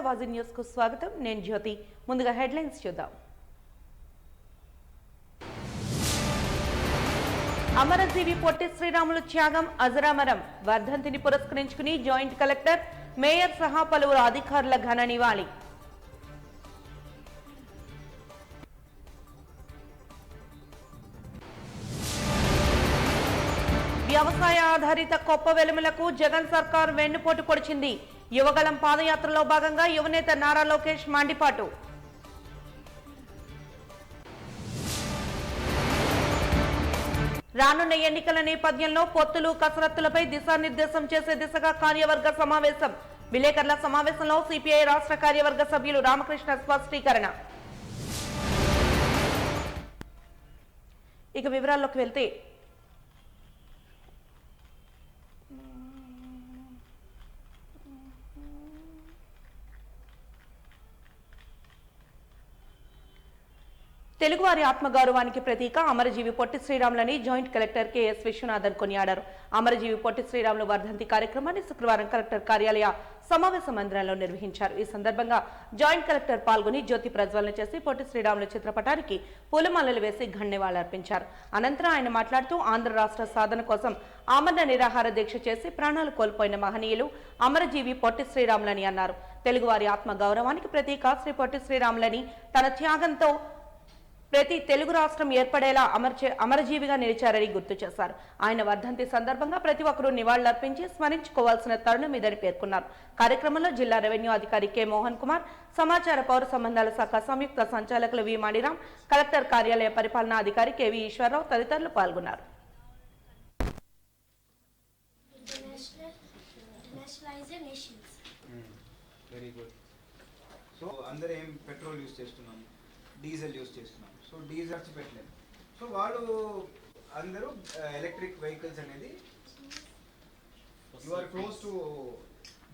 వాజీ news కు స్వాగతం. నేను జ్యోతి. ముందుగా హెడ్లైన్స్ చూద్దాం. అమరజీవి పొట్టి శ్రీరాములు త్యాగం అజరామరం. వర్ధంతిని పురస్కరించుకుని జాయింట్ కలెక్టర్, మేయర్ సహా పలువురు అధికారుల ఘన నివాళి. వ్యవసాయ ఆధారిత కొప్ప వెలుములకు జగన్ సర్కార్ వెన్నుపోటు పొడిచింది. యువగళం పాదయాత్రలో భాగంగా యువనేత నారా లోకేష్ మండిపాటు. రానున్న ఎన్నికల నేపథ్యంలో పొత్తులు కసరత్తులపై దిశానిర్దేశం చేసే దిశగా కార్యవర్గ సమావేశం. విలేకరుల సమావేశంలో సిపిఐ రాష్ట్ర కార్యవర్గ సభ్యులు రామకృష్ణ స్పష్టీకరణ. ఇక వివరాల్లోకి వెళ్తే తెలుగువారి ఆత్మగౌరవానికి ప్రతీక అమరజీవి పొట్టి శ్రీరాములని జాయింట్ కలెక్టర్ కెఎస్ విశ్వనాథన్ కొనియాడారు. అమరజీవి పొట్టి శ్రీరాములు వర్ధంతి కార్యక్రమాన్ని శుక్రవారం కలెక్టర్ కార్యాలయ సమావేశ మందిరంలో నిర్వహించారు. ఈ సందర్భంగా జాయింట్ కలెక్టర్ పాల్గొని జ్యోతి ప్రజ్వలన చేసి పొట్టి శ్రీరాములు చిత్రపటానికి పూలమాలలు వేసి ఘన్యవాళులర్పించారు. అనంతరం ఆయన మాట్లాడుతూ ఆంధ్ర రాష్ట్ర సాధన కోసం ఆమరణ నిరాహార దీక్ష చేసి ప్రాణాలు కోల్పోయిన మహనీయులు అమరజీవి పొట్టి శ్రీరాములని అన్నారు. తెలుగువారి ఆత్మ గౌరవానికి ప్రతీక శ్రీ పొట్టి శ్రీరాములని తన త్యాగంతో ప్రతి తెలుగు రాష్ట్రం ఏర్పడేలా అమరజీవిగా నిలిచారని గుర్తు చేశారు. ఆయన వర్ధంతి సందర్భంగా ప్రతి ఒక్కరూ నివాళులర్పించి స్మరించుకోవాల్సిన తరుణం ఇదని పేర్కొన్నారు. కార్యక్రమంలో జిల్లా రెవెన్యూ అధికారి కె మోహన్ కుమార్, సమాచార పౌర సంబంధాల శాఖ సంయుక్త సంచాలకులు వి మణిరామ్, కలెక్టర్ కార్యాలయ పరిపాలనా అధికారి కెవి ఈశ్వరరావు తదితరులు పాల్గొన్నారు. డీజిల్ యూజ్ చేస్తున్నాం. సో డీజిల్స్ పెట్టలేదు. సో వాళ్ళు అందరూ ఎలక్ట్రిక్ వెహికల్స్ అనేది you are close to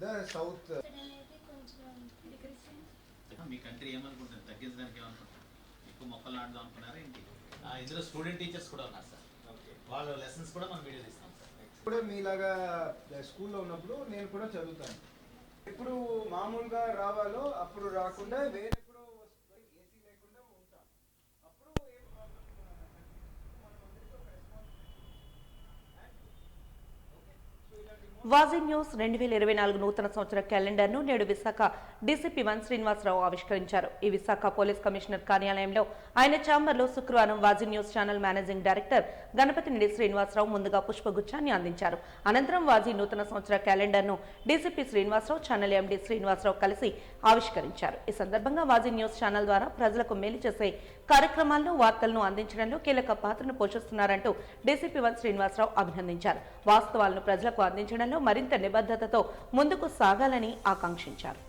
the south. మీ కంట్రీ ఏమనుకుంటుంది, తగ్గించడానికి ఏమనుకుంటున్నారు? ఎక్కువ మొక్కలు నాటుదాం అనుకున్నారా ఏంటి? ఇందులో స్టూడెంట్ టీచర్స్ కూడా ఉన్నారు సార్. వాళ్ళ లెసన్స్ కూడా మనం వీడియో తీస్తాం సార్. కూడా మీలాగా స్కూల్లో ఉన్నప్పుడు నేను కూడా చదువుతాను. ఎప్పుడు మామూలుగా రావాలో అప్పుడు రాకుండా వేరే వాజీ న్యూస్ 2024 నూతన సంవత్సర క్యాలెండర్ను నేడు విశాఖ డీసీపీ 1 శ్రీనివాసరావు ఆవిష్కరించారు. ఈ విశాఖ పోలీస్ కమిషనర్ కార్యాలయంలో ఆయన ఛాంబర్లో శుక్రవారం Vaji news channel managing director Ganapathinidi Srinivasarao ముందుగా పుష్పగుచ్చాన్ని అందించారు. అనంతరం వాజీ నూతన సంవత్సర క్యాలెండర్ను DCP Srinivasarao, channel MD Srinivasarao కలిసి ఆవిష్కరించారు. ఈ సందర్భంగా వాజీ న్యూస్ ఛానల్ ద్వారా ప్రజలకు మేలు చేసే కార్యక్రమాలను, వార్తలను అందించడంలో కీలక పాత్రను పోషిస్తున్నారంటూ డీసీపీ 1 శ్రీనివాసరావు అభినందించారు. వాస్తవాలను ప్రజలకు అందించడంలో మరింత నిబద్ధతతో ముందుకు సాగాలని ఆకాంక్షించారు.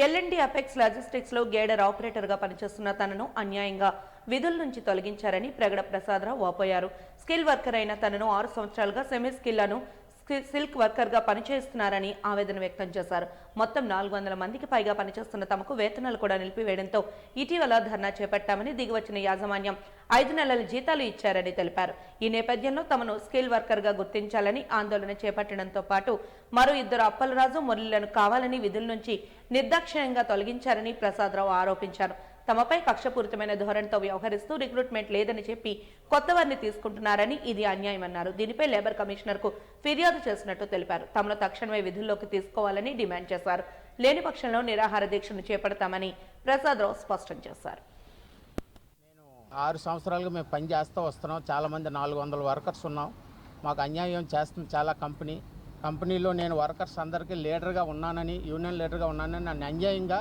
ఎల్ఎన్డి అపెక్స్ లాజిస్టిక్స్ లో గేడర్ ఆపరేటర్ గా పనిచేస్తున్న తనను అన్యాయంగా విధుల నుంచి తొలగించారని ప్రగడ ప్రసాదరావు వాపోయారు. స్కిల్ వర్కర్ అయిన తనను 6 సంవత్సరాలుగా సెమీ స్కిల్లను సిల్క్ వర్కర్ గా పనిచేస్తున్నారని ఆవేదన వ్యక్తం చేశారు. మొత్తం 400 మందికి పైగా పనిచేస్తున్న తమకు వేతనాలు కూడా నిలిపివేయడంతో ఇటీవల ధర్నా చేపట్టామని, దిగివచ్చిన యాజమాన్యం 5 నెలల జీతాలు ఇచ్చారని తెలిపారు. ఈ నేపథ్యంలో తమను స్కిల్ వర్కర్ గా గుర్తించాలని ఆందోళన చేపట్టడంతో పాటు మరో 2 అప్పలరాజు, మురళిలను కావాలని విధుల నుంచి నిర్దాక్షిణ్యంగా తొలగించారని ప్రసాదరావు ఆరోపించారు. తమపై కక్షపూరితమైన ధోరణితో వ్యవహరిస్తూ రిక్రూట్మెంట్ లేదని చెప్పి కొత్త వారిని తీసుకుంటున్నారని ఇది అన్యాయమన్నారు. దీనిపై లేబర్ కమిషనర్ కు ఫిర్యాదు చేసినట్టు తెలిపారు. తమను తక్షణమే విధుల్లోకి తీసుకోవాలని డిమాండ్ చేశారు. లేని పక్షంలో నిరాహార దీక్షను చేపడతామని ప్రసాదరావు స్పష్టం చేశారు. 6 సంవత్సరాలుగా మేము పని చేస్తూ వస్తున్నాం. చాలామంది 400 వర్కర్స్ ఉన్నాం. మాకు అన్యాయం చేస్తుంది చాలా కంపెనీలో నేను వర్కర్స్ అందరికీ లీడర్గా ఉన్నానని, యూనియన్ లీడర్గా ఉన్నానని నన్ను అన్యాయంగా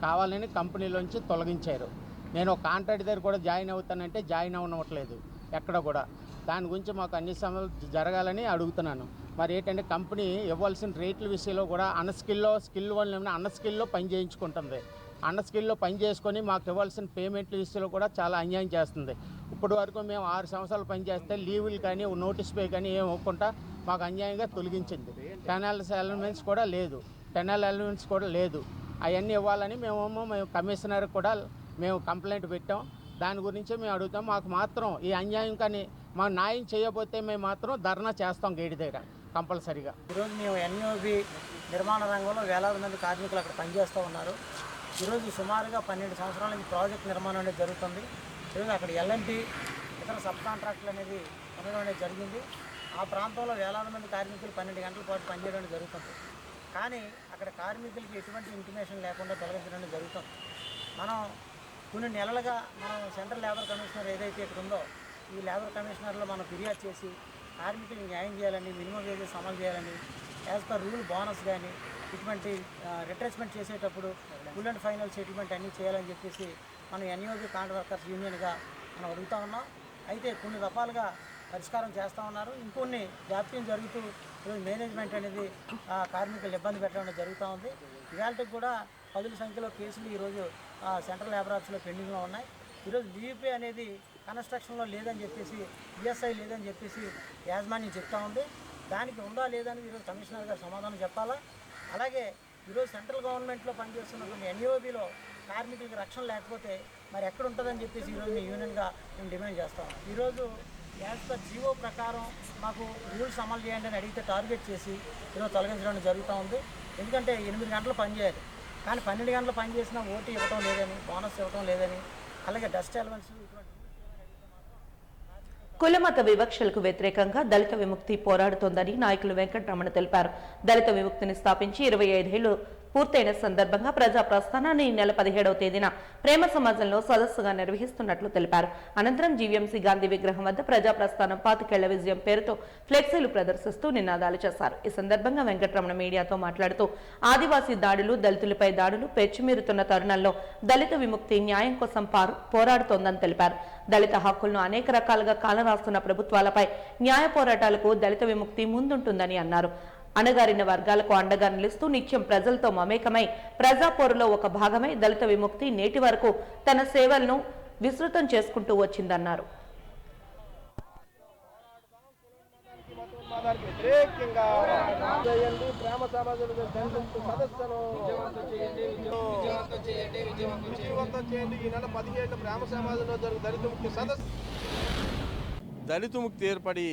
కావాలని కంపెనీలోంచి తొలగించారు. నేను ఒక కాంట్రాక్ట్ దగ్గర కూడా జాయిన్ అవుతానంటే జాయిన్ అవ్వట్లేదు ఎక్కడ కూడా. దాని గురించి మాకు అన్ని సమస్యలు జరగాలని అడుగుతున్నాను. మరి ఏంటంటే కంపెనీ ఇవ్వాల్సిన రేట్ల విషయంలో కూడా స్కిల్ వల్ల అన్స్కిల్లో పని చేయించుకుంటుంది. స్కిల్లో పని చేసుకొని మాకు ఇవ్వాల్సిన పేమెంట్ల విషయంలో కూడా చాలా అన్యాయం చేస్తుంది. ఇప్పటి వరకు మేము 6 సంవత్సరాలు పని చేస్తే లీవులు కానీ నోటీస్ పే కానీ ఏం ఇవ్వకుండా మాకు అన్యాయంగా తొలగించింది. టెనల్ అలవెన్స్ కూడా లేదు. అవన్నీ ఇవ్వాలని మేము కమిషనర్ కూడా మేము కంప్లైంట్ పెట్టాం. దాని గురించి మేము అడుగుతాం. మాకు మాత్రం ఈ అన్యాయం కానీ మాకు న్యాయం చేయకపోతే మేము మాత్రం ధర్నా చేస్తాం గేట్ దగ్గర కంపల్సరీగా. ఈరోజు మేము ఎన్యూబీ నిర్మాణ రంగంలో వేలాది మంది కార్మికులు అక్కడ పనిచేస్తూ ఉన్నారు. ఈరోజు సుమారుగా 12 సంవత్సరాల నుంచి ప్రాజెక్ట్ నిర్మాణం అనేది జరుగుతుంది. ఈరోజు అక్కడ ఎల్ఎన్టీ ఇతర సబ్ కాంట్రాక్టులు అనేది ఉండడం అనేది జరిగింది. ఆ ప్రాంతంలో వేలాది మంది కార్మికులు 12 గంటల పాటు పనిచేయడం జరుగుతుంది. కానీ అక్కడ కార్మికులకి ఎటువంటి ఇంటిమేషన్ లేకుండా తొలగించడం జరుగుతుంది. మనం కొన్ని నెలలుగా మనం సెంట్రల్ లేబర్ కమిషనర్ ఏదైతే ఇక్కడ ఉందో ఈ లేబర్ కమిషనర్లో మనం ఫిర్యాదు చేసి కార్మికులకు న్యాయం చేయాలని, మినిమం వేజెస్ అమలు చేయాలని, యాజ్ పర్ రూల్ బోనస్ కానీ ఇటువంటి రిట్రెచ్మెంట్ చేసేటప్పుడు ఫుల్ అండ్ ఫైనల్ సెటిల్మెంట్ అన్నీ చేయాలని చెప్పేసి మనం ఎన్యూబీ కాంట్రాక్ట్ వర్కర్స్ యూనియన్గా మనం అడుగుతూ ఉన్నాం. అయితే కొన్ని రకాలుగా పరిష్కారం చేస్తూ ఉన్నారు. ఇంకొన్ని జాప్యం జరుగుతూ ఈరోజు మేనేజ్మెంట్ అనేది కార్మికులు ఇబ్బంది పెట్టడం జరుగుతూ ఉంది. ఇవాళకి కూడా 10ల సంఖ్యలో కేసులు ఈరోజు సెంట్రల్ లేబర్ ఆఫీస్లో పెండింగ్లో ఉన్నాయి. ఈరోజు లీపే అనేది కన్స్ట్రక్షన్లో లేదని చెప్పేసి, ఈఎస్ఐ లేదని చెప్పేసి యాజమాన్యం చెప్తా ఉంది. దానికి ఉందా లేదని ఈరోజు కమిషనర్ గారు సమాధానం చెప్పాలా. అలాగే ఈరోజు సెంట్రల్ గవర్నమెంట్లో పనిచేస్తున్నటువంటి ఎన్యూబీలో కార్మికులకి రక్షణ లేకపోతే మరి ఎక్కడ ఉంటుందని చెప్పేసి ఈరోజు మేము యూనియన్గా మేము డిమాండ్ చేస్తాం. ఈరోజు యాజ్ పర్ జీవో ప్రకారం మాకు రూల్స్ అమలు చేయండి అని అడిగితే టార్గెట్ చేసి ఈరోజు తొలగించడం జరుగుతూ ఉంది. ఎందుకంటే 8 గంటలు పనిచేయాలి, కానీ 12 గంటలు పని చేసినా ఓటీ ఇవ్వడం లేదని, బోనస్ ఇవ్వడం లేదని, అలాగే డస్ట్ అలవెన్స్ ఇటువంటి కులమత వివక్షలకు వ్యతిరేకంగా దళిత విముక్తి పోరాడుతోందని నాయకులు వెంకటరమణ తెలిపారు. దళిత విముక్తిని స్థాపించి 25 ఏళ్లు పూర్తయిన సందర్భంగా ప్రజా ప్రస్థానాన్ని ఈ నెల 17వ తేదీన ప్రేమ సమాజంలో సదస్సుగా నిర్వహిస్తున్నట్లు తెలిపారు. అనంతరం జీవీఎంసీ గాంధీ విగ్రహం వద్ద ప్రజా ప్రస్థానం 25 ఏళ్ల విజయం పేరుతో ఫ్లెక్సీలు ప్రదర్శిస్తూ నినాదాలు చేశారు. ఈ సందర్భంగా వెంకటరమణ మీడియాతో మాట్లాడుతూ ఆదివాసీ దాడులు, దళితులపై దాడులు పెచ్చుమీరుతున్న తరుణంలో దళిత విముక్తి న్యాయం కోసం పోరాడుతోందని తెలిపారు. దళిత హక్కులను అనేక రకాలుగా కాలరాస్తున్న ప్రభుత్వాలపై న్యాయ పోరాటాలకు దళిత విముక్తి ముందుంటుందని అన్నారు. అణగారిన వర్గాలకు అండగా నిలుస్తూ నిత్యం ప్రజలతో మమేకమై ప్రజాపోరులో ఒక భాగమై దళిత విముక్తి నేటి వరకు తన సేవలను విస్తృతం చేసుకుంటూ వచ్చిందన్నారు. దళిత ముక్తి ఏర్పడి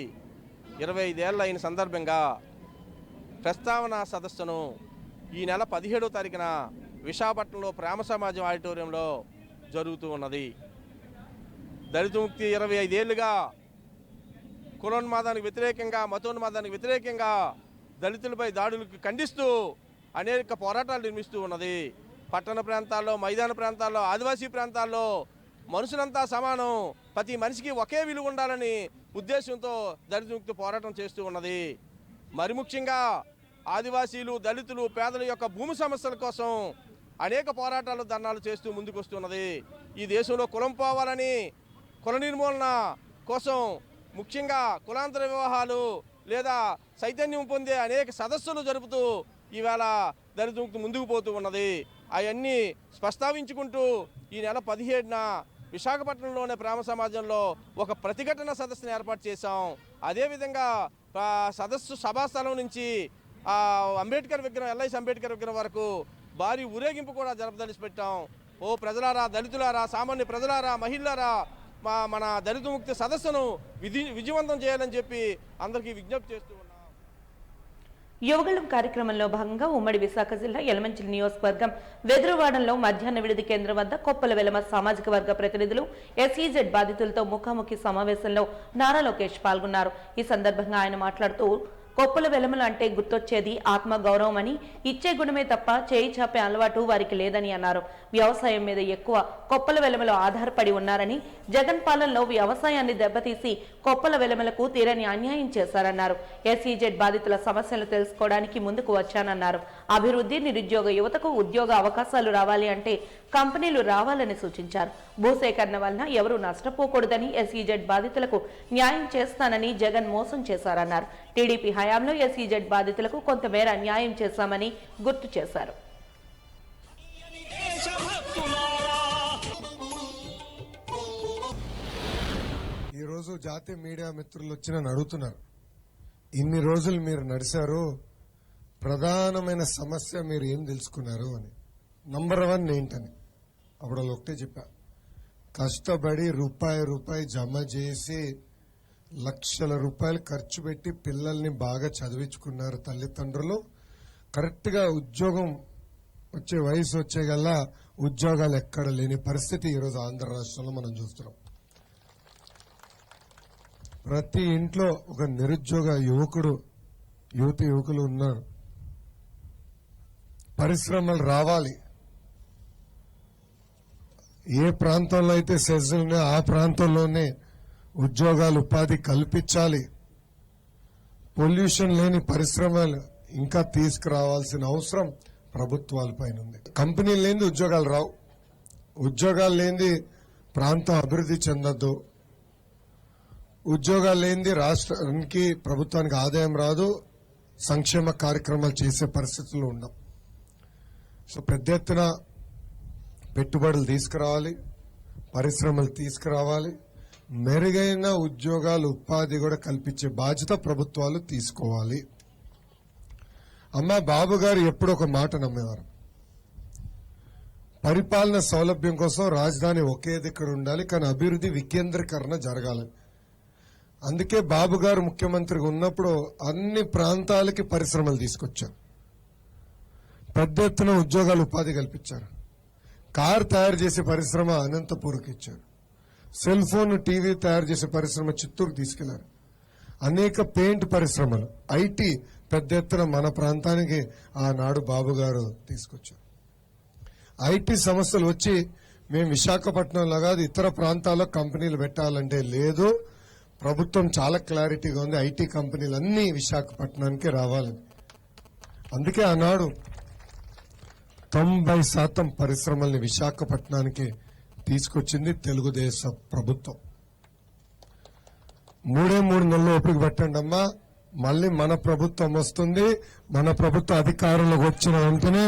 25 ఏళ్ళు అయిన సందర్భంగా ప్రస్తావన సదస్సును ఈ నెల 17వ తారీఖున విశాఖపట్నంలో ప్రేమ సమాజం ఆడిటోరియంలో జరుగుతూ ఉన్నది. దళిత ముక్తి 25 ఏళ్ళుగా కులోన్మాదానికి వ్యతిరేకంగా, మతోన్మాదానికి వ్యతిరేకంగా దళితులపై దాడులకు ఖండిస్తూ అనేక పోరాటాలు నిర్మిస్తూ ఉన్నది. పట్టణ ప్రాంతాల్లో, మైదాన ప్రాంతాల్లో, ఆదివాసీ ప్రాంతాల్లో మనుషులంతా సమానం, ప్రతి మనిషికి ఒకే విలువ ఉండాలని ఉద్దేశంతో దళిత ముక్తి పోరాటం చేస్తూ ఉన్నది. మరి ముఖ్యంగా ఆదివాసీలు, దళితులు, పేదల యొక్క భూమి సమస్యల కోసం అనేక పోరాటాలు, ధర్నాలు చేస్తూ ముందుకు వస్తున్నది. ఈ దేశంలో కులం పోవాలని, కుల నిర్మూలన కోసం ముఖ్యంగా కులాంతర వివాహాలు లేదా చైతన్యం పొందే అనేక సదస్సులు జరుపుతూ ఈవేళ దళిత ముక్తి ముందుకు పోతూ ఉన్నది. అవన్నీ ప్రస్తావించుకుంటూ ఈ నెల 17న విశాఖపట్నంలోని ప్రేమ సమాజంలో ఒక ప్రతిఘటన సదస్సును ఏర్పాటు చేశాం. అదేవిధంగా సదస్సు సభాస్థలం నుంచి అంబేద్కర్ విగ్రహం, ఎల్ఐసి అంబేద్కర్ విగ్రహం వరకు భారీ ఊరేగింపు కూడా జరపదలిసి పెట్టాం. ఓ ప్రజలారా, దళితులారా, సామాన్య ప్రజలారా, మహిళలారా, మన దళిత ముక్తి సదస్సును విజయవంతం చేయాలని చెప్పి అందరికీ విజ్ఞప్తి చేస్తూ ఉన్నాం. యువగళం కార్యక్రమంలో భాగంగా ఉమ్మడి విశాఖ జిల్లా యలమంచిలి నియోజకవర్గం వెదురువాడంలో మధ్యాహ్న విడిది కేంద్రం వద్ద కొప్పల వెలమ సామాజిక వర్గ ప్రతినిధులు ఎస్ఈజెడ్ బాధితులతో ముఖాముఖి సమావేశంలో నారా లోకేష్ పాల్గొన్నారు. ఈ సందర్భంగా ఆయన మాట్లాడుతూ కొప్పల వెలమలు అంటే గుర్తొచ్చేది ఆత్మ గౌరవం అని, ఇచ్చే గుణమే తప్ప చేయి చాపే అలవాటు వారికి లేదని అన్నారు. వ్యవసాయం మీద ఎక్కువ కొప్పల వెలమలు ఆధారపడి ఉన్నారని, జగన్ పాలనలో వ్యవసాయాన్ని దెబ్బతీసి కొప్పల వెలమలకు తీరని అన్యాయం చేశారన్నారు. ఎస్ఈజెడ్ బాధితుల సమస్యలు తెలుసుకోవడానికి ముందుకు వచ్చానన్నారు. అభివృద్ధి, నిరుద్యోగ యువతకు ఉద్యోగ అవకాశాలు రావాలి అంటే కంపెనీలు రావాలని సూచించారు. భూసేకరణ వలన ఎవరూ నష్టపోకూడదని, ఎస్ఈజెడ్ బాధితులకు న్యాయం చేస్తానని జగన్ మోసం చేశారన్నారు. టీడీపీ హయాంలో ఎస్ఈజెడ్ బాధితులకు కొంతమేర న్యాయం చేశామని గుర్తు చేశారు. ఈరోజు జాతీయ మీడియా మిత్రులు వచ్చి నన్ను అడుగుతున్నారు, ఇన్ని రోజులు మీరు నడిచారు, ప్రధానమైన సమస్య మీరు ఏం తెలుసుకున్నారు అని. నంబర్ 1 ఏంటని అప్పుడు వాళ్ళు ఒకటే చెప్పా, కష్టపడి రూపాయి జమ చేసి లక్షల రూపాయలు ఖర్చు పెట్టి పిల్లల్ని బాగా చదివించుకున్నారు తల్లిదండ్రులు. కరెక్ట్ గా ఉద్యోగం వచ్చే వయసు వచ్చేగల్లా ఉద్యోగాలు ఎక్కడ లేని పరిస్థితి ఈరోజు ఆంధ్ర రాష్ట్రంలో మనం చూస్తున్నాం. ప్రతి ఇంట్లో ఒక నిరుద్యోగ యువకులు ఉన్నారు. పరిశ్రమలు రావాలి. ఏ ప్రాంతంలో అయితే సెజ్ ఉన్నాయో ఆ ప్రాంతంలోనే ఉద్యోగాలు, ఉపాధి కల్పించాలి. పొల్యూషన్ లేని పరిశ్రమలు ఇంకా తీసుకురావాల్సిన అవసరం ప్రభుత్వాల పైన ఉంది. కంపెనీలు లేనిది ఉద్యోగాలు రావు. ఉద్యోగాలు లేనిది ప్రాంతం అభివృద్ధి చెందద్దు. ఉద్యోగాలు లేనిది రాష్ట్రానికి, ప్రభుత్వానికి ఆదాయం రాదు. సంక్షేమ కార్యక్రమాలు చేసే పరిస్థితుల్లో ఉన్నాం. సో పెద్ద ఎత్తున పెట్టుబడులు తీసుకురావాలి, పరిశ్రమలు తీసుకురావాలి, మెరుగైన ఉద్యోగాలు, ఉపాధి కూడా కల్పించే బాధ్యత ప్రభుత్వాలు తీసుకోవాలి. అమ్మ బాబు గారు ఎప్పుడు ఒక మాట నమ్మేవారు, పరిపాలన సౌలభ్యం కోసం రాజధాని ఒకే దగ్గర ఉండాలి, కానీ అభివృద్ధి వికేంద్రీకరణ జరగాలని. అందుకే బాబు గారు ముఖ్యమంత్రిగా ఉన్నప్పుడు అన్ని ప్రాంతాలకి పరిశ్రమలు తీసుకొచ్చారు, పెద్ద ఎత్తున ఉద్యోగాలు, ఉపాధి కల్పించారు. కార్ తయారు చేసే పరిశ్రమ అనంతపూర్కి ఇచ్చారు. సెల్ ఫోన్, టీవీ తయారు చేసే పరిశ్రమ చిత్తూరుకు తీసుకెళ్లారు. అనేక పెయింట్ పరిశ్రమలు, ఐటీ పెద్ద ఎత్తున మన ప్రాంతానికి ఆనాడు బాబు గారు తీసుకొచ్చారు. ఐటీ సంస్థలు వచ్చి మేము విశాఖపట్నంలో కాదు ఇతర ప్రాంతాల్లో కంపెనీలు పెట్టాలంటే లేదు, ప్రభుత్వం చాలా క్లారిటీగా ఉంది, ఐటీ కంపెనీలు అన్ని విశాఖపట్నానికి రావాలని. అందుకే ఆనాడు 90% పరిశ్రమల్ని విశాఖపట్నానికి తీసుకొచ్చింది తెలుగుదేశం ప్రభుత్వం. 3 నెలలు ఓపిక పెట్టండి అమ్మా, మళ్ళీ మన ప్రభుత్వం వస్తుంది. మన ప్రభుత్వ అధికారంలోకి వచ్చిన వెంటనే,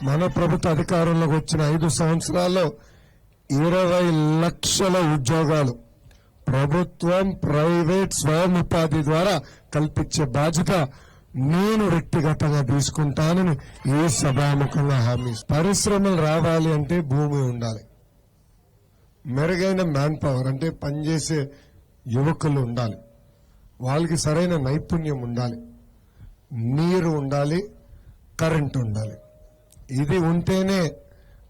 మన ప్రభుత్వ అధికారంలోకి వచ్చిన 5 సంవత్సరాల్లో 20 లక్షల ఉద్యోగాలు ప్రభుత్వం, ప్రైవేట్, స్వయం ఉపాధి ద్వారా కల్పించే బాధ్యత నేను వ్యక్తిగతంగా తీసుకుంటానని ఈ సభాముఖంగా హామీ. పరిశ్రమలు రావాలి అంటే భూమి ఉండాలి, మెరుగైన మ్యాన్ పవర్ అంటే పనిచేసే యువకులు ఉండాలి, వాళ్ళకి సరైన నైపుణ్యం ఉండాలి, నీరు ఉండాలి, కరెంటు ఉండాలి. ఇది ఉంటేనే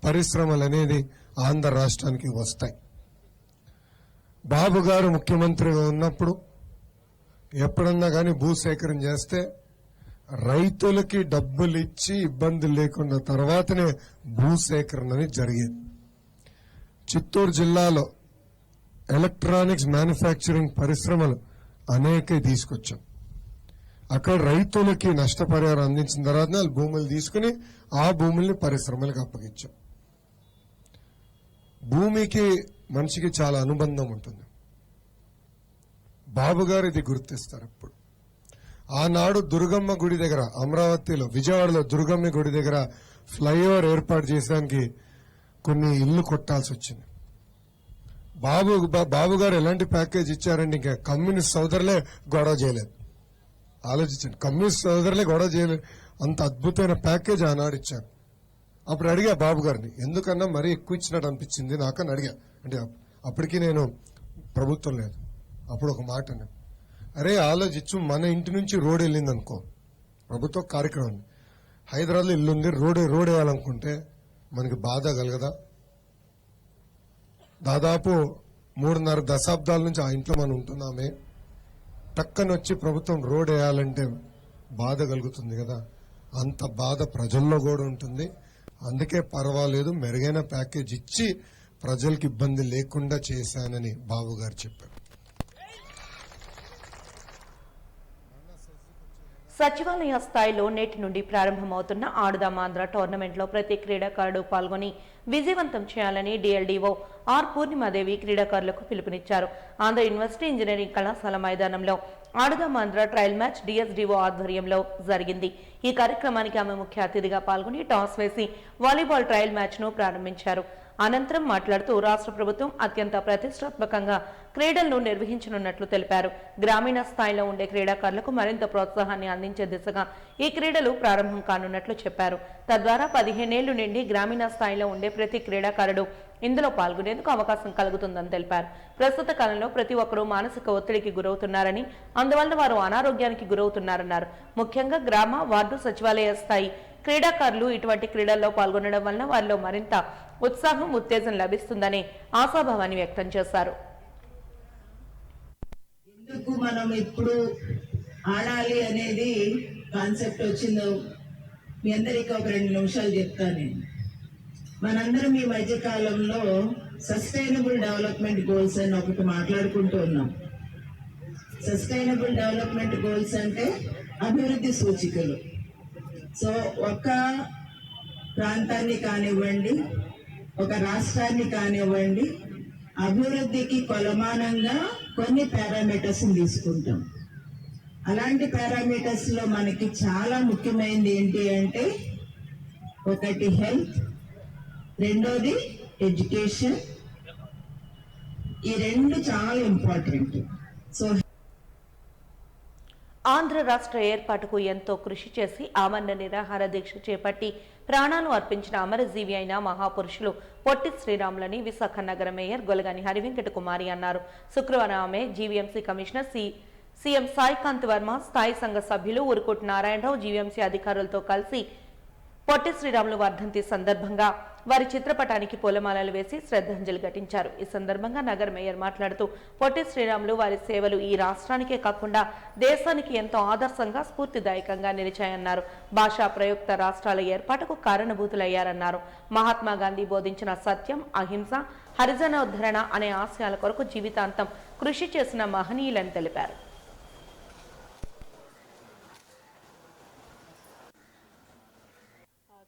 పరిశ్రమలు అనేది ఆంధ్ర రాష్ట్రానికి వస్తాయి. బాబు గారు ముఖ్యమంత్రిగా ఉన్నప్పుడు ఎప్పుడన్నా కానీ భూసేకరణ చేస్తే రైతులకి డబ్బులు ఇచ్చి ఇబ్బందులు లేకుండా తర్వాతనే భూసేకరణ అనేది జరిగేది. చిత్తూరు జిల్లాలో ఎలక్ట్రానిక్స్ మ్యానుఫ్యాక్చరింగ్ పరిశ్రమలు అనేక తీసుకొచ్చాం. అక్కడ రైతులకి నష్టపరిహారం అందించిన తర్వాత వాళ్ళు భూములు తీసుకుని ఆ భూముల్ని పరిశ్రమలకు అప్పగించాం. భూమికి మనిషికి చాలా అనుబంధం ఉంటుంది. బాబు గారు ఇది గుర్తిస్తారు. ఇప్పుడు ఆనాడు దుర్గమ్మ గుడి దగ్గర, అమరావతిలో, విజయవాడలో దుర్గమ్మ గుడి దగ్గర ఫ్లైఓవర్ ఏర్పాటు చేయడానికి కొన్ని ఇల్లు కొట్టాల్సి వచ్చింది. బాబు గారు ఎలాంటి ప్యాకేజ్ ఇచ్చారండి, ఇంకా కమ్యూనిస్ట్ సోదరులే గొడవ చేయలేదు. ఆలోచించండి, కమ్యూనిస్ట్ సోదరులే గొడవ చేయలేదు, అంత అద్భుతమైన ప్యాకేజ్ ఆనాడు ఇచ్చారు. అప్పుడు అడిగా బాబు గారిని, ఎందుకన్నా మరీ ఎక్కువ ఇచ్చినట్టు అనిపించింది నాకని అడిగా. అంటే అప్పటికి నేను ప్రభుత్వం లేదు. అప్పుడు ఒక మాట అన్నాను, అరే ఆలోచించు, మన ఇంటి నుంచి రోడ్ వెళ్ళింది అనుకో, ప్రభుత్వ కార్యక్రమం, హైదరాబాద్లో ఇల్లు ఉంది, రోడ్ వేయాలనుకుంటే మనకి బాధ కలగదా? దాదాపు 3.5 దశాబ్దాల నుంచి ఆ ఇంట్లో మనం ఉంటున్నామే, టక్కనొచ్చి ప్రభుత్వం రోడ్ వేయాలంటే బాధ కలుగుతుంది కదా. అంత బాధ ప్రజల్లో కూడా ఉంటుంది. అందుకే పర్వాలేదు, మెరుగైన ప్యాకేజ్ ఇచ్చి ప్రజలకు ఇబ్బంది లేకుండా చేశానని బాబు గారు చెప్పారు. సచివాలయ స్థాయిలో నేటి నుండి ప్రారంభమవుతున్న ఆడుదాం ఆంధ్ర టోర్నమెంట్లో ప్రతి క్రీడాకారుడు పాల్గొని విజయవంతం చేయాలని డిఎల్డీఓ ఆర్ పూర్ణిమాదేవి క్రీడాకారులకు పిలుపునిచ్చారు. ఆంధ్ర యూనివర్సిటీ ఇంజనీరింగ్ కళాశాల మైదానంలో ఆడుదాం ఆంధ్ర ట్రయల్ మ్యాచ్ డిఎస్డీఓ ఆధ్వర్యంలో జరిగింది. ఈ కార్యక్రమానికి ఆమె ముఖ్య అతిథిగా పాల్గొని టాస్ వేసి వాలీబాల్ ట్రయల్ మ్యాచ్ ను ప్రారంభించారు. అనంతరం మాట్లాడుతూ రాష్ట్ర ప్రభుత్వం అత్యంత ప్రతిష్టాత్మకంగా క్రీడలను నిర్వహించనున్నట్లు తెలిపారు. గ్రామీణ స్థాయిలో ఉండే క్రీడాకారులకు మరింత ప్రోత్సాహాన్ని అందించే దిశగా ఈ క్రీడలు ప్రారంభం కానున్నట్లు చెప్పారు. తద్వారా 15 ఏళ్లు నుండి గ్రామీణ స్థాయిలో ఉండే ప్రతి క్రీడాకారుడు ఇందులో పాల్గొనేందుకు అవకాశం కలుగుతుందని తెలిపారు. ప్రస్తుత కాలంలో ప్రతి ఒక్కరూ మానసిక ఒత్తిడికి గురవుతున్నారని, అందువల్ల వారు అనారోగ్యానికి గురవుతున్నారన్నారు. ముఖ్యంగా గ్రామ, వార్డు, సచివాలయ స్థాయి క్రీడాకారులు ఇటువంటి క్రీడల్లో పాల్గొనడం వలన వారిలో మరింత ఉత్సాహం, ఉత్తేజం లభిస్తుందని ఆశాభావాన్ని వ్యక్తం చేశారు. ఎందుకు మనం ఇప్పుడు ఆడాలి అనేది కాన్సెప్ట్ వచ్చిందో మీ అందరికీ ఒక 2 నిమిషాలు చెప్తాను నేను. మనందరం ఈ మధ్య కాలంలో సస్టైనబుల్ డెవలప్మెంట్ గోల్స్ అని ఒకటి మాట్లాడుకుంటూ ఉన్నాం. సస్టైనబుల్ డెవలప్మెంట్ గోల్స్ అంటే అభివృద్ధి సూచికలు. సో ఒక ప్రాంతాన్ని కానివ్వండి, ఒక రాష్ట్రాన్ని కానివ్వండి, అభివృద్ధికి కొలమానంగా కొన్ని పారామీటర్స్ తీసుకుంటాం. అలాంటి పారామీటర్స్ లో మనకి చాలా ముఖ్యమైనది ఏంటి అంటే, ఒకటి హెల్త్, రెండోది ఎడ్యుకేషన్. ఈ 2 చాలా ఇంపార్టెంట్. సో ఆంధ్ర రాష్ట్ర ఏర్పాటుకు ఎంతో కృషి చేసి ఆమరణ నిరాహార దీక్ష చేపట్టి ప్రాణాలు అర్పించిన అమరజీవి అయిన మహాపురుషులు పొట్టి శ్రీరాములని విశాఖ నగర మేయర్ గొలగాని హరివెంకట కుమారి అన్నారు. శుక్రవారం ఆమె GVMC commissioner CM Saikanth Varma, స్థాయి సంఘ సభ్యులు ఉరుకోటి నారాయణరావు, జీవీఎంసీ అధికారులతో కలిసి పొట్టి శ్రీరాములు వర్ధంతి సందర్భంగా వారి చిత్రపటానికి పూలమాలలు వేసి శ్రద్ధాంజలి ఘటించారు. ఈ సందర్భంగా నగర మేయర్ మాట్లాడుతూ పొట్టి శ్రీరాములు వారి సేవలు ఈ రాష్ట్రానికే కాకుండా దేశానికి ఎంతో ఆదర్శంగా, స్ఫూర్తిదాయకంగా నిలిచాయన్నారు. భాషా ప్రయుక్త రాష్ట్రాల ఏర్పాటుకు కారణభూతులయ్యారన్నారు. మహాత్మా గాంధీ బోధించిన సత్యం, అహింస, హరిజనోద్ధరణ అనే ఆశయాల కొరకు జీవితాంతం కృషి చేసిన మహనీయులని తెలిపారు.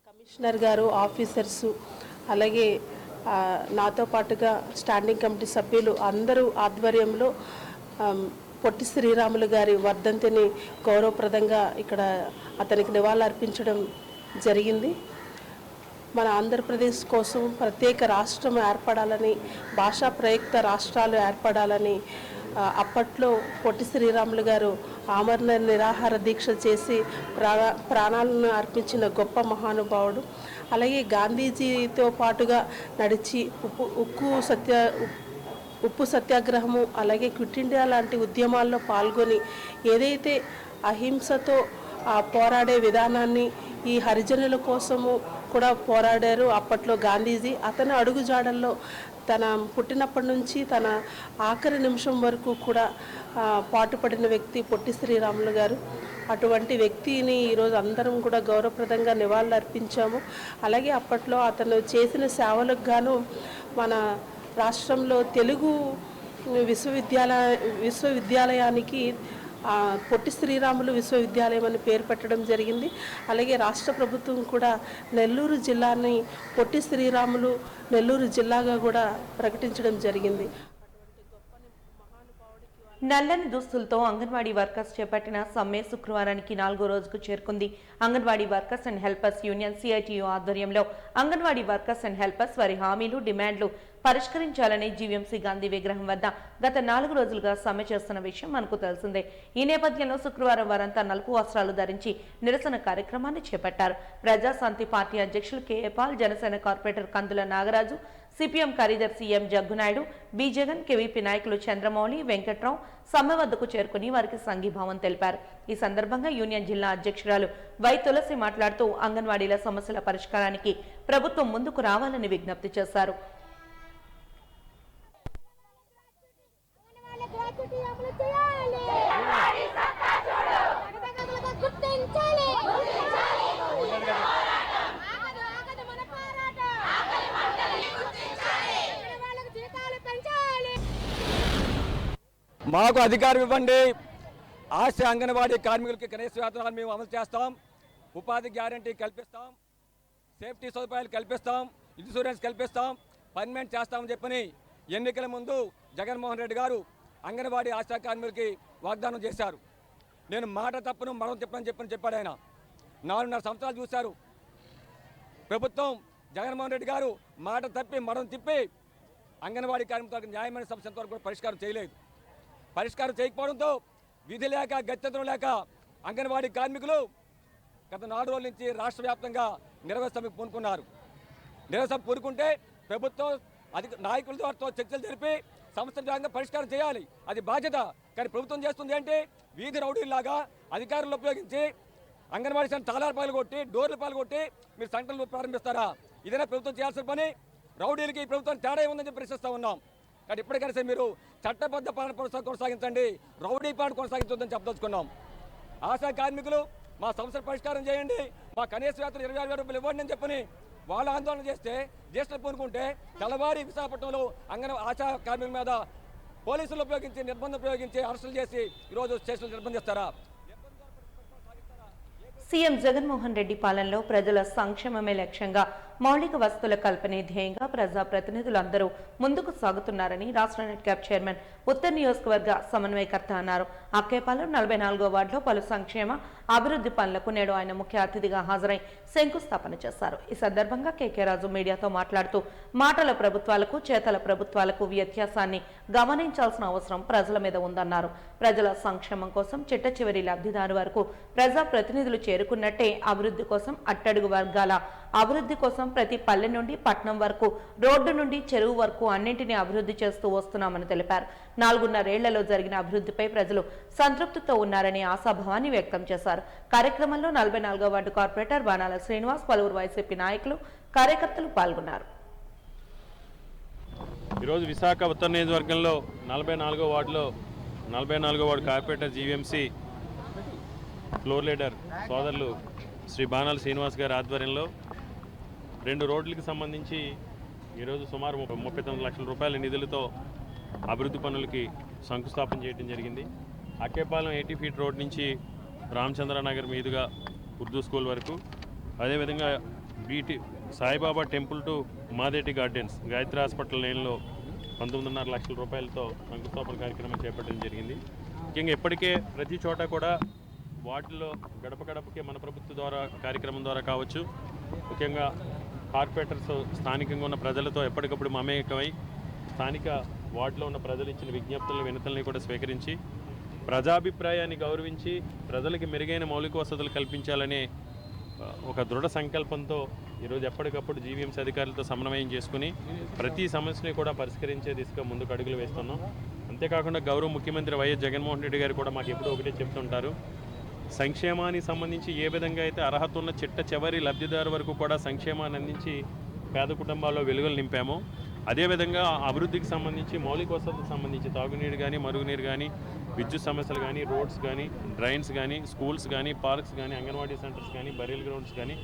కమిషనర్ గారు, ఆఫీసర్సు, అలాగే నాతో పాటుగా స్టాండింగ్ కమిటీ సభ్యులు అందరూ ఆధ్వర్యంలో పొట్టి శ్రీరాములు గారి వర్ధంతిని గౌరవప్రదంగా ఇక్కడ అతనికి నివాళులర్పించడం జరిగింది. మన ఆంధ్రప్రదేశ్ కోసం ప్రత్యేక రాష్ట్రం ఏర్పడాలని, భాషా ప్రయుక్త రాష్ట్రాలు ఏర్పడాలని అప్పట్లో పొట్టి శ్రీరాములు గారు ఆమరణ నిరాహార దీక్ష చేసి ప్రాణాలను అర్పించిన గొప్ప మహానుభావుడు. అలాగే గాంధీజీతో పాటుగా నడిచి ఉప్పు సత్యాగ్రహము, అలాగే క్విట్ ఇండియా లాంటి ఉద్యమాల్లో పాల్గొని ఏదైతే అహింసతో పోరాడే విధానాన్ని, ఈ హరిజనుల కోసము కూడా పోరాడారు అప్పట్లో గాంధీజీ. అతని అడుగుజాడల్లో తన పుట్టినప్పటి నుంచి తన ఆఖరి నిమిషం వరకు కూడా పాటుపడిన వ్యక్తి పొట్టి శ్రీరాములు గారు. అటువంటి వ్యక్తిని ఈరోజు అందరం కూడా గౌరవప్రదంగా నివాళులు అర్పించాము. అలాగే అప్పట్లో అతను చేసిన సేవలకు గాను మన రాష్ట్రంలో తెలుగు విశ్వవిద్యాలయానికి పొట్టి శ్రీరాములు విశ్వవిద్యాలయం అని పేరు పెట్టడం జరిగింది. అలాగే రాష్ట్ర ప్రభుత్వం కూడా నెల్లూరు జిల్లాని పొట్టి శ్రీరాములు నెల్లూరు జిల్లాగా కూడా ప్రకటించడం జరిగింది. నల్లని దుస్తులతో అంగన్వాడీ వర్కర్స్ చేపట్టిన సమ్మె శుక్రవారానికి 4వ రోజుకు చేరుకుంది. Anganwadi workers and helpers union CITU ఆధ్వర్యంలో అంగన్వాడీ వర్కర్స్ అండ్ హెల్పర్స్ వారి హామీలు, డిమాండ్లు పరిష్కరించాలని జీవీఎంసీ గాంధీ విగ్రహం వద్ద గత 4 రోజులుగా సమ్మె చేస్తున్న విషయం మనకు తెలిసిందే. ఈ నేపథ్యంలో శుక్రవారం వారంతా నలుపు వస్త్రాలు ధరించి నిరసన కార్యక్రమాన్ని చేపట్టారు. ప్రజాశాంతి పార్టీ అధ్యక్షులు కేఏ పాల్, జనసేన కార్పొరేటర్ కందుల నాగరాజు, సిపిఎం కార్యదర్శి ఎం జగ్గునాయుడు, బి జగన్, కేవీపీ నాయకులు చంద్రమౌళి, వెంకట్రావు సమ్మె వద్దకు చేరుకుని వారికి సంఘీభావం తెలిపారు. ఈ సందర్భంగా యూనియన్ జిల్లా అధ్యక్షురాలు వై తులసి మాట్లాడుతూ అంగన్వాడీల సమస్యల పరిష్కారానికి ప్రభుత్వం ముందుకు రావాలని విజ్ఞప్తి చేశారు. మాకు అధికారం ఇవ్వండి. ఆశా అంగన్వాడీ కార్మికులకి కనీస వేతనాలు మేము అమలు చేస్తాం, ఉపాధి గ్యారంటీ కల్పిస్తాం, సేఫ్టీ సదుపాయాలు కల్పిస్తాం, ఇన్సూరెన్స్ కల్పిస్తాం, పర్మనెంట్ చేస్తామని చెప్పని ఎన్నికల ముందు జగన్మోహన్ రెడ్డి గారు అంగన్వాడీ ఆశా కార్మికులకి వాగ్దానం చేశారు. నేను మాట తప్పను మడం తిప్పని చెప్పాడు ఆయన. 4.5 సంవత్సరాలు చూశారు ప్రభుత్వం. జగన్మోహన్ రెడ్డి గారు మాట తప్పి మడం తిప్పి అంగన్వాడీ కార్మికులకు న్యాయమైన సమస్య వరకు కూడా పరిష్కారం చేయలేదు. పరిష్కారం చేయకపోవడంతో విధి లేక గత్యంతరం లేక అంగన్వాడీ కార్మికులు గత 4 రోజుల నుంచి రాష్ట్ర వ్యాప్తంగా నిరసనకు పూనుకున్నారు. నిరసన పూనుకుంటే ప్రభుత్వం నాయకులతో చర్చలు జరిపి సమస్యగా పరిష్కారం చేయాలి, అది బాధ్యత. కానీ ప్రభుత్వం చేస్తుంది అంటే వీధి రౌడీలాగా అధికారులు ఉపయోగించి అంగన్వాడీ సెంటర్ తాళాలు పాల్గొట్టి డోర్లు పాల్గొట్టి మీరు సెంటర్లు ప్రారంభిస్తారా? ఇదేనా ప్రభుత్వం చేయాల్సిన పని? రౌడీలకి ఈ ప్రభుత్వం తేడా ఉందని చెప్పి ప్రశ్నిస్తూ ఉన్నాం. కానీ ఇప్పటికైనా సరే మీరు చట్టబద్ధ పాలన కొనసాగించండి, రౌడీ పాలన కొనసాగించొద్దని చెప్పదలుచుకున్నాం. ఆశా కార్మికులు మా సమస్యలు పరిష్కారం చేయండి, మా కనీస వేతనం 26,000 రూపాయలు ఇవ్వండి అని చెప్పని వాళ్ళు ఆందోళన చేస్తే జ్యేష్ఠులు పూనుకుంటే తెల్లవారి విశాఖపట్నంలో ఆశా కార్మికుల మీద పోలీసులు ఉపయోగించి నిర్బంధం ఉపయోగించి అరెస్టులు చేసి ఈరోజు స్టేషన్లు నిర్బంధిస్తారా? సీఎం జగన్మోహన్ రెడ్డి పాలనలో ప్రజల సంక్షేమమే లక్ష్యంగా మౌలిక వసతుల కల్పనే ధ్యేయంగా ప్రజాప్రతినిధులందరూ ముందుకు సాగుతున్నారని రాష్ట్ర నెట్ క్యాప్ చైర్మన్ ఉత్తర నియోజకవర్గ సమన్వయకర్త అన్నారు. అక్కేపాలెం 44వ వార్డులో పలు సంక్షేమ అభివృద్ధి పనులకు నేడు ఆయన ముఖ్య అతిథిగా హాజరై శంకుస్థాపన చేశారు. ఈ సందర్భంగా కేకే రాజు మీడియాతో మాట్లాడుతూ మాటల ప్రభుత్వాలకు చేతల ప్రభుత్వాలకు వ్యత్యాసాన్ని గమనించాల్సిన అవసరం ప్రజల మీద ఉందన్నారు. ప్రజల సంక్షేమం కోసం చిట్ట చివరి లబ్ధిదారు వరకు ప్రజాప్రతినిధులు చేరుకున్నట్టే అభివృద్ధి కోసం అట్టడుగు వర్గాల అభివృద్ధి కోసం ప్రతి పల్లె నుండి పట్టణం వరకు రోడ్డు నుండి చెరువు వరకు అన్నింటినీ అభివృద్ధి చేస్తూ వస్తున్నామని తెలిపారు. 4.5 ఏళ్లలో జరిగిన అభివృద్ధిపై ప్రజలు సంతృప్తితో ఉన్నారని ఆశాభావాన్ని వ్యక్తం చేశారు. కార్యక్రమంలో 44వ వార్డు కార్పొరేటర్ బాణాల శ్రీనివాస్, పలువురు వైసీపీ నాయకులు, కార్యకర్తలు పాల్గొన్నారు. ఈరోజు విశాఖ ఉత్తర నియోజకవర్గంలో 44వ వార్డులో 44వ ward corporator GVMC floor leader సోదరులు శ్రీ బాణాల శ్రీనివాస్ గారి ఆధ్వర్యంలో 2 రోడ్లకు సంబంధించి ఈరోజు సుమారు 39 లక్షల రూపాయల నిధులతో అభివృద్ధి పనులకి శంకుస్థాపన చేయడం జరిగింది. అక్కేపాలెం 80 ఫీట్ రోడ్ నుంచి రామచంద్రనగర్ మీదుగా ఉర్దూ స్కూల్ వరకు, అదేవిధంగా BT Saibaba temple to Madeti gardens Gayatri hospital లైన్లో 19.5 లక్షల రూపాయలతో శంకుస్థాపన కార్యక్రమం చేపట్టడం జరిగింది. ముఖ్యంగా ఇప్పటికే ప్రతి చోట కూడా వార్డులో గడప గడపకి మన ప్రభుత్వ ద్వారా కార్యక్రమం ద్వారా కావచ్చు, ముఖ్యంగా కార్పొరేటర్స్ స్థానికంగా ఉన్న ప్రజలతో ఎప్పటికప్పుడు మమేకమై స్థానిక వార్డులో ఉన్న ప్రజలు ఇచ్చిన విజ్ఞప్తులను వినతుల్ని కూడా స్వీకరించి ప్రజాభిప్రాయాన్ని గౌరవించి ప్రజలకి మెరుగైన మౌలిక వసతులు కల్పించాలనే ఒక దృఢ సంకల్పంతో ఈరోజు ఎప్పటికప్పుడు జీవీఎంసీ అధికారులతో సమన్వయం చేసుకుని ప్రతి సమస్యని కూడా పరిష్కరించే దిశగా ముందుకు అడుగులు వేస్తున్నాం. అంతేకాకుండా గౌరవ ముఖ్యమంత్రి వైఎస్ జగన్మోహన్ రెడ్డి గారు కూడా మాకు ఎప్పుడూ ఒకటే చెప్తుంటారు, సంక్షేమానికి సంబంధించి ఏ విధంగా అయితే అర్హత ఉన్న చిట్ట చివరి లబ్ధిదారు వరకు కూడా సంక్షేమాన్ని అందించి పేద కుటుంబాల్లో వెలుగులు నింపామో, అదేవిధంగా అభివృద్ధికి సంబంధించి మౌలిక వసతులకు సంబంధించి తాగునీరు కానీ, మరుగునీరు కానీ, విద్యుత్ సమస్యలు కానీ, రోడ్స్ కానీ, డ్రైన్స్ కానీ, స్కూల్స్ కానీ, పార్క్స్ కానీ, అంగన్వాడీ సెంటర్స్ కానీ, బరియల్ గ్రౌండ్స్ కానీ,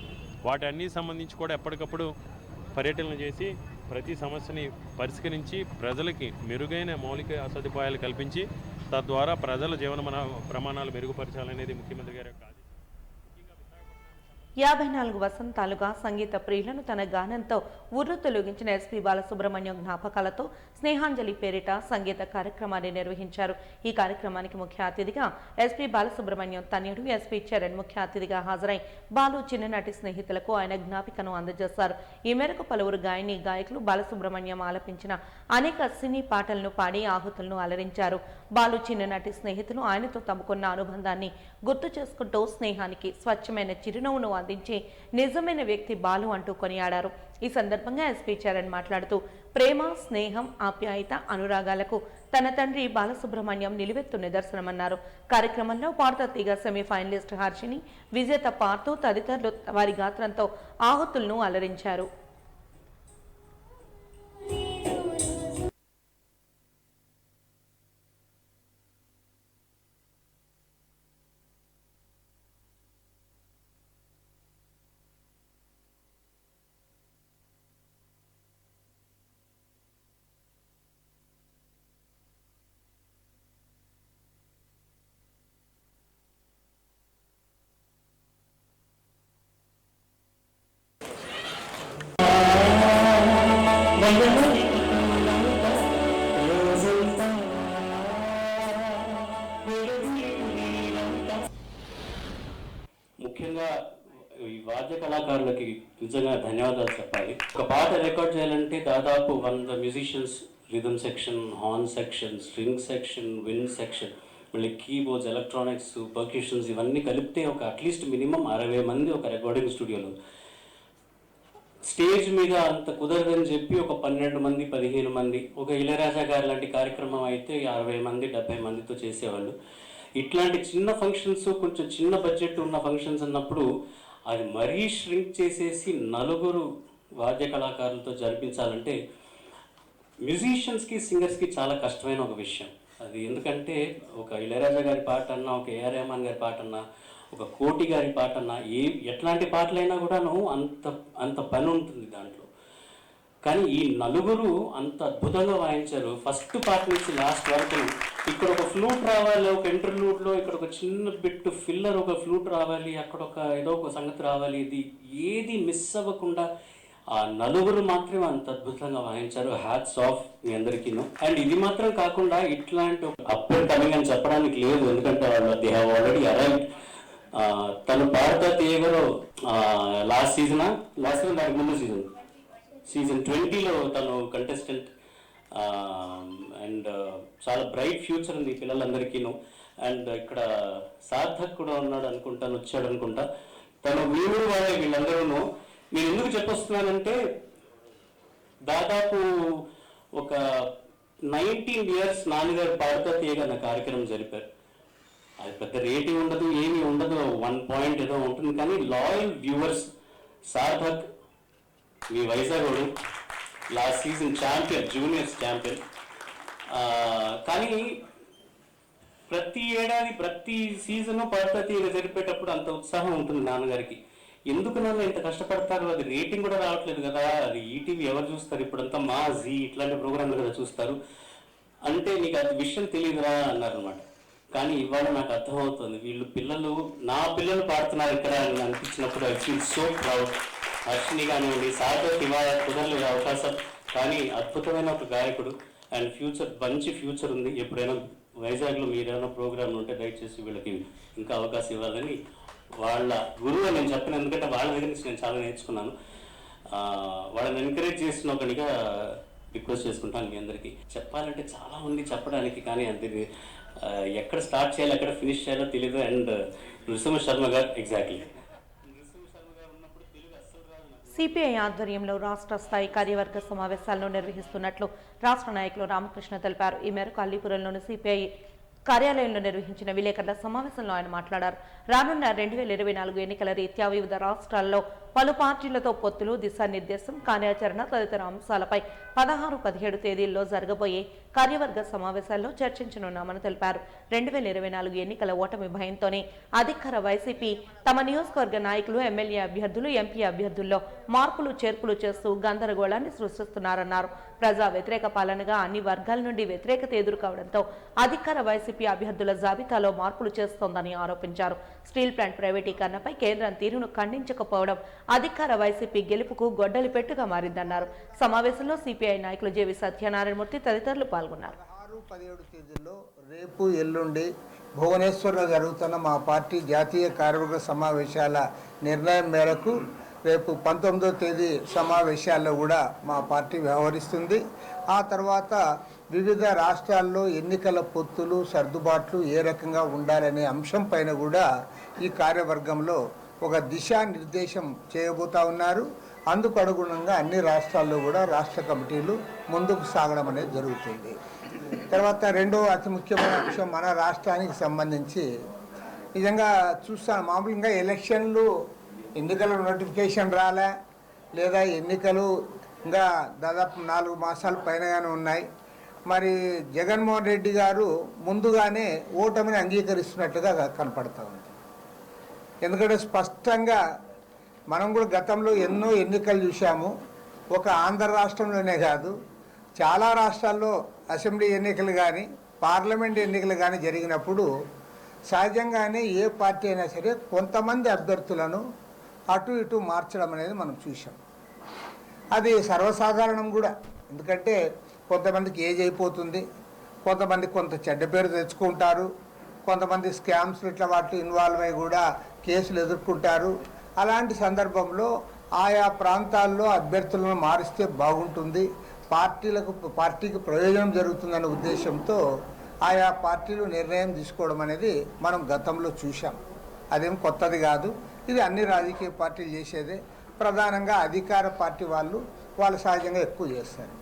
వాటన్నీ సంబంధించి కూడా ఎప్పటికప్పుడు పర్యటనలు చేసి ప్రతి సమస్యని పరిష్కరించి ప్రజలకి మెరుగైన మౌలిక సదుపాయాలు కల్పించి తద్వారా ప్రజల జీవన ప్రమాణాలు మెరుగుపరచాలనేది ముఖ్యమంత్రి గారి యొక్క 54 వసంతాలుగా సంగీత ప్రియులను తన గానంతో ఊర్లు తొలగించిన ఎస్పీ బాలసుబ్రహ్మణ్యం జ్ఞాపకాలతో స్నేహాంజలి పేరిట సంగీత కార్యక్రమాన్ని నిర్వహించారు. ఈ కార్యక్రమానికి ముఖ్య అతిథిగా ఎస్పీ బాలసుబ్రహ్మణ్యం తనయుడు ఎస్పీ చరణ్ ముఖ్య అతిథిగా హాజరై బాలు చిన్ననాటి స్నేహితులకు ఆయన జ్ఞాపికను అందజేశారు. ఈ మేరకు పలువురు గాయని గాయకులు బాలసుబ్రహ్మణ్యం ఆలపించిన అనేక సినీ పాటలను పాడి ఆహుతులను అలరించారు. బాలు చిన్ననాటి స్నేహితులు ఆయనతో తమకున్న అనుబంధాన్ని గుర్తు చేసుకుంటూ స్నేహానికి స్వచ్ఛమైన చిరునవ్వును అందించే నిజమైన వ్యక్తి బాలు అంటూ కొనియాడారు. ఈ సందర్భంగా ఎస్పీ చరణ్ మాట్లాడుతూ ప్రేమ, స్నేహం, ఆప్యాయత, అనురాగాలకు తన తండ్రి బాలసుబ్రహ్మణ్యం నిలువెత్తు నిదర్శనమన్నారు. కార్యక్రమంలో పార్థ తీగ సెమీఫైనలిస్ట్ హర్షిని, విజేత పార్థు తదితరులు వారి గాత్రంతో ఆహుతులను అలరించారు. ముఖ్యంగా ఈ వాద్య కళాకారులకి నిజంగా ధన్యవాదాలు చెప్పాలి. ఒక పాట రికార్డ్ చేయాలంటే దాదాపు 100 musicians, rhythm section, horn section, string section, wind section, మళ్ళీ కీబోర్డ్స్, ఎలక్ట్రానిక్స్, పర్క్యూషన్స్ ఇవన్నీ కలిపితే ఒక అట్లీస్ట్ మినిమం 60 మంది ఒక రికార్డింగ్ స్టూడియోలో. స్టేజ్ మీద అంత కుదరదని చెప్పి ఒక 12 మంది, 15 మంది, ఒక ఇళయరాజా గారు లాంటి కార్యక్రమం అయితే 60 మంది, 70 మందితో చేసేవాళ్ళు. ఇట్లాంటి చిన్న ఫంక్షన్స్, కొంచెం చిన్న బడ్జెట్ ఉన్న ఫంక్షన్స్ అన్నప్పుడు అది మరీ ష్రింక్ చేసేసి 4 వాద్య కళాకారులతో జరిపించాలంటే మ్యూజిషియన్స్కి, సింగర్స్కి చాలా కష్టమైన ఒక విషయం అది. ఎందుకంటే ఒక ఇళయరాజా గారి పాట అన్నా, ఒక ఏఆర్ రెహమాన్ గారి పాట అన్నా, ఒక కోటి గారి పాట అన్నా, ఎట్లాంటి పాటలైనా కూడాను అంత పని ఉంటుంది దాంట్లో. కానీ ఈ 4 అంత అద్భుతంగా వాయించారు. ఫస్ట్ పార్ట్ నుంచి లాస్ట్ వరకు. ఇక్కడ ఒక ఫ్లూట్ రావాలి, ఒక ఇంటర్లూడ్లో ఇక్కడ ఒక చిన్న బిట్ ఫిల్లర్, ఒక ఫ్లూట్ రావాలి, అక్కడ ఒక ఏదో ఒక సంగతి రావాలి. ఇది ఏది మిస్ అవ్వకుండా ఆ 4 మాత్రమే అంత అద్భుతంగా వాయించారు. హ్యాట్స్ ఆఫ్ మీ అందరికీను. అండ్ ఇది మాత్రం కాకుండా ఇట్లాంటి అప్ అండ్ కమింగ్ అని చెప్పడానికి లేదు, ఎందుకంటే వాళ్ళు దే హ్యావ్ ఆల్రెడీ అరైవ్డ్. తను పార్థ తీయగలో లాస్ట్ సీజన్ దానికి ముందు సీజన్ 20లో తను కంటెస్టెంట్. అండ్ చాలా బ్రైట్ ఫ్యూచర్ ఉంది పిల్లలందరికీను. అండ్ ఇక్కడ సార్థక్ కూడా ఉన్నాడు అనుకుంటాను, వచ్చాడు అనుకుంటా. తను వీడు వాళ్ళే వీళ్ళందరూ. నేను ఎందుకు చెప్పొస్తున్నానంటే దాదాపు ఒక 19 years నాన్నగారు పార్థ తీయగా నా కార్యక్రమం జరిపారు. అది పెద్ద రేటింగ్ ఉండదు, ఏమీ ఉండదు, 1 point ఏదో ఉంటుంది. కానీ లాయల్ వ్యూవర్స్, సార్థక్ మీ Vizag last season champion, juniors champion. కానీ ప్రతి ఏడాది ప్రతి సీజను పద్ధతి జరిపేటప్పుడు అంత ఉత్సాహం ఉంటుంది నాన్నగారికి. ఎందుకు నాన్న ఇంత కష్టపడతారు, అది రేటింగ్ కూడా రావట్లేదు కదా, అది ఈటీవీ ఎవరు చూస్తారు, ఇప్పుడంతా మా జీ ఇట్లాంటి ప్రోగ్రాంలు కదా చూస్తారు అంటే నీకు అది విషయం తెలియదురా అన్నారనమాట. కానీ ఇవాళ నాకు అర్థమవుతుంది, వీళ్ళు పిల్లలు, నా పిల్లలు పాడుతున్నారు ఇక్కడ అని అనిపించినప్పుడు I feel so proud. Harshini కానివ్వండి, సార్థక్ ఇవాళ కుదరలేదు అవకాశం, కానీ అద్భుతమైన ఒక గాయకుడు అండ్ ఫ్యూచర్, మంచి ఫ్యూచర్ ఉంది. ఎప్పుడైనా వైజాగ్లో మీరేమైనా ప్రోగ్రాంలు ఉంటే దయచేసి వీళ్ళకి ఇంకా అవకాశం ఇవ్వాలని వాళ్ళ గురువు అని నేను చెప్పాను. ఎందుకంటే వాళ్ళ దగ్గర నుంచి నేను చాలా నేర్చుకున్నాను. వాళ్ళని ఎంకరేజ్ చేసిన ఒకనిగా రిక్వెస్ట్ చేసుకుంటాను. మీ అందరికీ చెప్పాలంటే చాలా ఉంది చెప్పడానికి, కానీ అంతే ఎక్కడ స్టార్ట్ చేయాలి ఎక్కడ ఫినిష్ చేయాలో తెలియదు. అండ్ నృసింహ శర్మ గారు ఎగ్జాక్ట్లీ సిపిఐ ఆధ్వర్యంలో రాష్ట్ర స్థాయి కార్యవర్గ సమావేశాలను నిర్వహిస్తున్నట్లు రాష్ట్ర నాయకులు రామకృష్ణ తెలిపారు. ఈ మేరకు అల్లీపురంలోని సిపిఐ కార్యాలయంలో నిర్వహించిన విలేకరుల సమావేశంలో ఆయన మాట్లాడారు. రానున్న 2024 ఎన్నికల రీత్యా వివిధ రాష్ట్రాల్లో పలు పార్టీలతో పొత్తులు, దిశానిర్దేశం, కార్యాచరణ తదితర అంశాలపై 16, 17 తేదీల్లో జరగబోయే కార్యవర్గ సమావేశాల్లో చర్చించనున్నామని తెలిపారు. 2024 ఎన్నికల ఓటమి భయంతోనే అధికార వైసీపీ తమ నియోజకవర్గ నాయకులు, ఎమ్మెల్యే అభ్యర్థులు, ఎంపీ అభ్యర్థుల్లో మార్పులు చేర్పులు చేస్తూ గందరగోళాన్ని సృష్టిస్తున్నారన్నారు. ప్రజా వ్యతిరేక పాలనగా అన్ని వర్గాల నుండి వ్యతిరేకత ఎదుర్కోవడంతో అధికార వైసీపీ అభ్యర్థుల జాబితాలో మార్పులు చేస్తోందని ఆరోపించారు. స్టీల్ ప్లాంట్ ప్రైవేటీకరణపై కేంద్రం తీరును ఖండించకపోవడం అధికార వైసీపీ గెలుపుకు గొడ్డలి పెట్టుగా మారిందన్నారు. సమావేశంలో సిపిఐ నాయకులు జేవి సత్యనారాయణమూర్తి తదితరులు పాల్గొన్నారు. 16, 17 తేదీల్లో రేపు ఎల్లుండి భువనేశ్వర్లో జరుగుతున్న మా పార్టీ జాతీయ కార్యవర్గ సమావేశాల నిర్ణయం మేరకు రేపు 19వ తేదీ సమావేశాల్లో కూడా మా పార్టీ వ్యవహరిస్తుంది. ఆ తర్వాత వివిధ రాష్ట్రాల్లో ఎన్నికల పొత్తులు సర్దుబాట్లు ఏ రకంగా ఉండాలనే అంశం పైన కూడా ఈ కార్యవర్గంలో ఒక దిశానిర్దేశం చేయబోతా ఉన్నారు. అందుకు అనుగుణంగా అన్ని రాష్ట్రాల్లో కూడా రాష్ట్ర కమిటీలు ముందుకు సాగడం అనేది జరుగుతుంది. తర్వాత రెండో అతి ముఖ్యమైన అంశం మన రాష్ట్రానికి సంబంధించి నిజంగా చూస్తాను, మామూలుగా ఎన్నికల నోటిఫికేషన్ రాలే, లేదా ఎన్నికలు ఇంకా దాదాపు 4 మాసాల పైనగానే ఉన్నాయి. మరి జగన్మోహన్ రెడ్డి గారు ముందుగానే ఓటమిని అంగీకరిస్తున్నట్లుగా కనపడతా ఉంది. ఎందుకంటే స్పష్టంగా మనం కూడా గతంలో ఎన్నో ఎన్నికలు చూసాము. ఒక ఆంధ్ర రాష్ట్రంలోనే కాదు, చాలా రాష్ట్రాల్లో అసెంబ్లీ ఎన్నికలు కానీ పార్లమెంట్ ఎన్నికలు కానీ జరిగినప్పుడు సహజంగానే ఏ పార్టీ అయినా సరే కొంతమంది అభ్యర్థులను అటు ఇటు మార్చడం అనేది మనం చూసాం. అది సర్వసాధారణం కూడా. ఎందుకంటే కొంతమందికి ఏజ్ అయిపోతుంది, కొంతమంది కొంత చెడ్డ పేరు తెచ్చుకుంటారు, కొంతమంది స్కామ్స్ ఇట్లా వాటిలో ఇన్వాల్వ్ అయ్యి కూడా కేసులు ఎదుర్కొంటారు. అలాంటి సందర్భంలో ఆయా ప్రాంతాల్లో అభ్యర్థులను మారిస్తే బాగుంటుంది, పార్టీకి ప్రయోజనం జరుగుతుందనే ఉద్దేశంతో ఆయా పార్టీలు నిర్ణయం తీసుకోవడం అనేది మనం గతంలో చూసాం. అదేం కొత్తది కాదు. ఇది అన్ని రాజకీయ పార్టీలు చేసేదే. ప్రధానంగా అధికార పార్టీ వాళ్ళు సహజంగా ఎక్కువ చేస్తారు.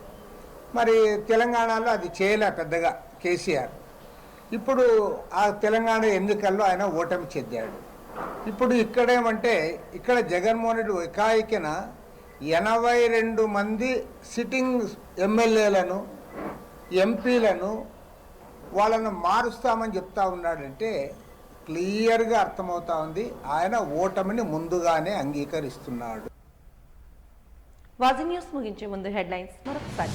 మరి తెలంగాణలో అది చేయలే పెద్దగా కేసీఆర్. ఇప్పుడు ఆ తెలంగాణ ఎన్నికల్లో ఆయన ఓటమి చెందాడు. ఇప్పుడు ఇక్కడేమంటే ఇక్కడ జగన్మోహన్ రెడ్డి ఏకాయికిన 82 మంది సిట్టింగ్ ఎమ్మెల్యేలను ఎంపీలను వాళ్ళను మారుస్తామని చెప్తా ఉన్నాడంటే క్లియర్గా అర్థమవుతా ఉంది ఆయన ఓటమిని ముందుగానే అంగీకరిస్తున్నాడు. వాజీ న్యూస్ ముగించే ముందు హెడ్లైన్స్ మరొకసారి.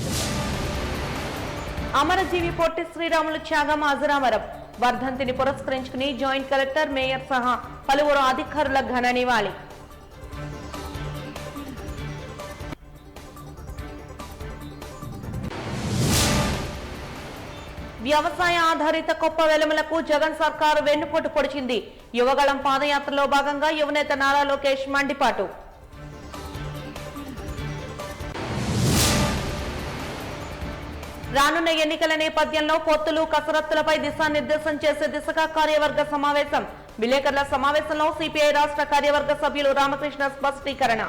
అమరజీవి పొట్టి శ్రీరాములు త్యాగం అజరామరం. వర్ధంతిని పురస్కరించుకుని జాయింట్ కలెక్టర్ మేయర్ సహా పలువురు అధికారుల ఘన నివాళి. వ్యవసాయ ఆధారిత కొప్ప వెలుమలకు జగన్ సర్కారు వెన్నుపోటు పొడిచింది. యువగళం పాదయాత్రలో భాగంగా యువనేత నారా లోకేష్ మండిపాటు. రానున్న ఎన్నికల నేపథ్యంలో పొత్తులు కసరత్తులపై దిశానిర్దేశం చేసే దిశగా కార్యవర్గ సమావేశం. విలేకరుల సమావేశంలో సిపిఐ రాష్ట్ర కార్యవర్గ సభ్యులు రామకృష్ణ స్పష్టీకరణ.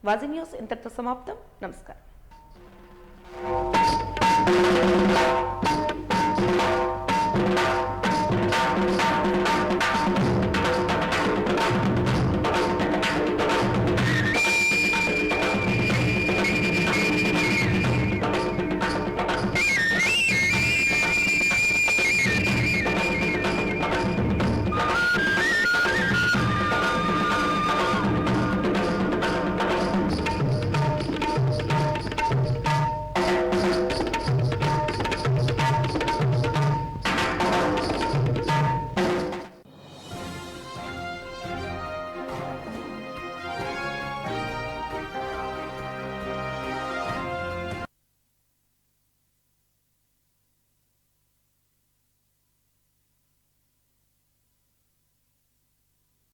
వాజీ న్యూస్ ఇంతటితో సమాప్తం. నమస్కారం.